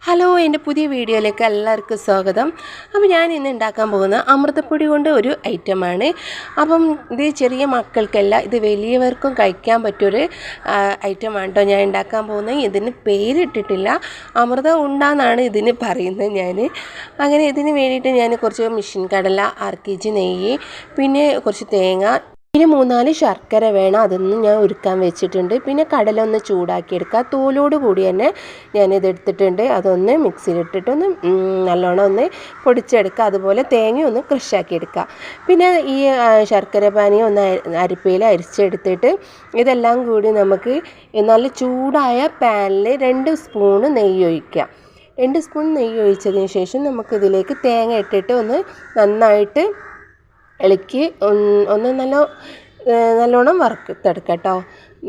Hello, എൻ്റെ പുതിയ വീഡിയോയിലേക്ക് എല്ലാവർക്കും സ്വാഗതം. അപ്പോൾ ഞാൻ ഇന്ന് ഉണ്ടാക്കാൻ പോകുന്ന അമൃതപ്പൊടി കൊണ്ട് ഒരു ഐറ്റമാണ്. അപ്പം ഇത് ചെറിയ മക്കൾക്കല്ല, ഇത് വലിയവർക്കും കഴിക്കാൻ പറ്റിയൊരു ഐറ്റമാണ് കേട്ടോ ഞാൻ ഉണ്ടാക്കാൻ പോകുന്നത്. ഇതിന് പേരിട്ടിട്ടില്ല, അമൃതം ഉണ്ടാന്നാണ് ഇതിന് പറയുന്നത് ഞാൻ. അങ്ങനെ ഇതിന് വേണ്ടിയിട്ട് ഞാൻ കുറച്ച് മിഷ്യൻ കടല, 1/2 kg നെയ്യ്, പിന്നെ കുറച്ച് തേങ്ങ, പിന്നെ 3-4 ശർക്കര വേണം. അതൊന്നും ഞാൻ ഉരുക്കാൻ വെച്ചിട്ടുണ്ട്. പിന്നെ കടല ഒന്ന് ചൂടാക്കിയെടുക്കുക, തോലോട് കൂടി തന്നെ ഞാനിതെടുത്തിട്ടുണ്ട്. അതൊന്ന് മിക്സിയിലിട്ടിട്ടൊന്ന് നല്ലോണം ഒന്ന് പൊടിച്ചെടുക്കുക. അതുപോലെ തേങ്ങ ഒന്ന് ക്രഷാക്കി എടുക്കുക. പിന്നെ ഈ ശർക്കര പാനി ഒന്ന് അരിപ്പയിൽ അരിച്ചെടുത്തിട്ട് ഇതെല്ലാം കൂടി നമുക്ക് നല്ല ചൂടായ പാനിൽ 2 സ്പൂണ് നെയ്യ് ഒഴിക്കുക. 2 സ്പൂൺ നെയ്യ് ഒഴിച്ചതിന് ശേഷം നമുക്കിതിലേക്ക് തേങ്ങ ഇട്ടിട്ട് ഒന്ന് നന്നായിട്ട് ഇളക്കി ഒന്ന് നല്ലോണം വറുത്തെടുക്കുക കേട്ടോ.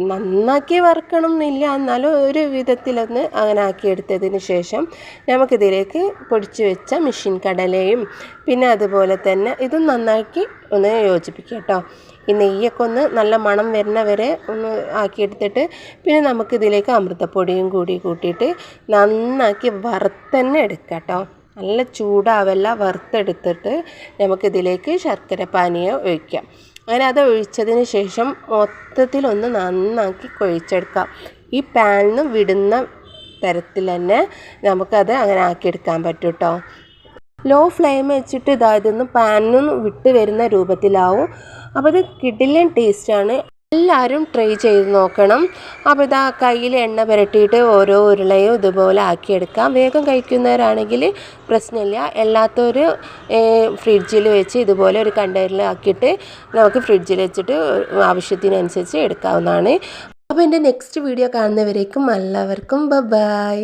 നന്നാക്കി വറുക്കണം എന്നില്ല, എന്നാലും ഒരു വിധത്തിലൊന്ന് അങ്ങനെ ആക്കിയെടുത്തതിന് ശേഷം നമുക്കിതിലേക്ക് പൊടിച്ച് വെച്ച മിഷ്യൻ കടലയും പിന്നെ അതുപോലെ തന്നെ ഇതും നന്നാക്കി ഒന്ന് യോജിപ്പിക്കുക കേട്ടോ. ഈ നെയ്യൊക്കെ ഒന്ന് നല്ല മണം വരുന്ന വരെ ഒന്ന് ആക്കിയെടുത്തിട്ട് പിന്നെ നമുക്കിതിലേക്ക് അമൃതപ്പൊടിയും കൂടി കൂട്ടിയിട്ട് നന്നാക്കി വറുത്തന്നെ എടുക്കുക കേട്ടോ. നല്ല ചൂടാവല്ല, വറുത്തെടുത്തിട്ട് നമുക്കിതിലേക്ക് ശർക്കര പാനീയം ഒഴിക്കാം. അങ്ങനെ അത് ഒഴിച്ചതിന് ശേഷം മൊത്തത്തിലൊന്ന് നന്നാക്കി കുഴച്ചെടുക്കാം. ഈ പാനിൽ നിന്ന് വിടുന്ന തരത്തിൽ തന്നെ നമുക്കത് അങ്ങനെ ആക്കിയെടുക്കാൻ പറ്റും കേട്ടോ. ലോ ഫ്ലെയിം വെച്ചിട്ട് ഇതൊന്ന് പാനിൽ നിന്ന് വിട്ട് വരുന്ന രൂപത്തിലാവും. അപ്പോൾ ഇത് കിടിലൻ ടേസ്റ്റാണ്. എല്ലാവരും ട്രൈ ചെയ്ത് നോക്കണം. അപ്പോൾ ഇതാ കയ്യിൽ എണ്ണ പുരട്ടിയിട്ട് ഓരോ ഉരുളയും ഇതുപോലെ ആക്കിയെടുക്കാം. വേഗം കഴിക്കുന്നവരാണെങ്കിൽ പ്രശ്നമില്ല. അല്ലാത്തവർ ഫ്രിഡ്ജിൽ വെച്ച് ഇതുപോലെ ഒരു കണ്ടെയ്നറിൽ ആക്കിയിട്ട് നമുക്ക് ഫ്രിഡ്ജിൽ വെച്ചിട്ട് ആവശ്യത്തിനനുസരിച്ച് എടുക്കാവുന്നതാണ്. അപ്പോൾ എൻ്റെ നെക്സ്റ്റ് വീഡിയോ കാണുന്നവരേക്കും എല്ലാവർക്കും ബൈ.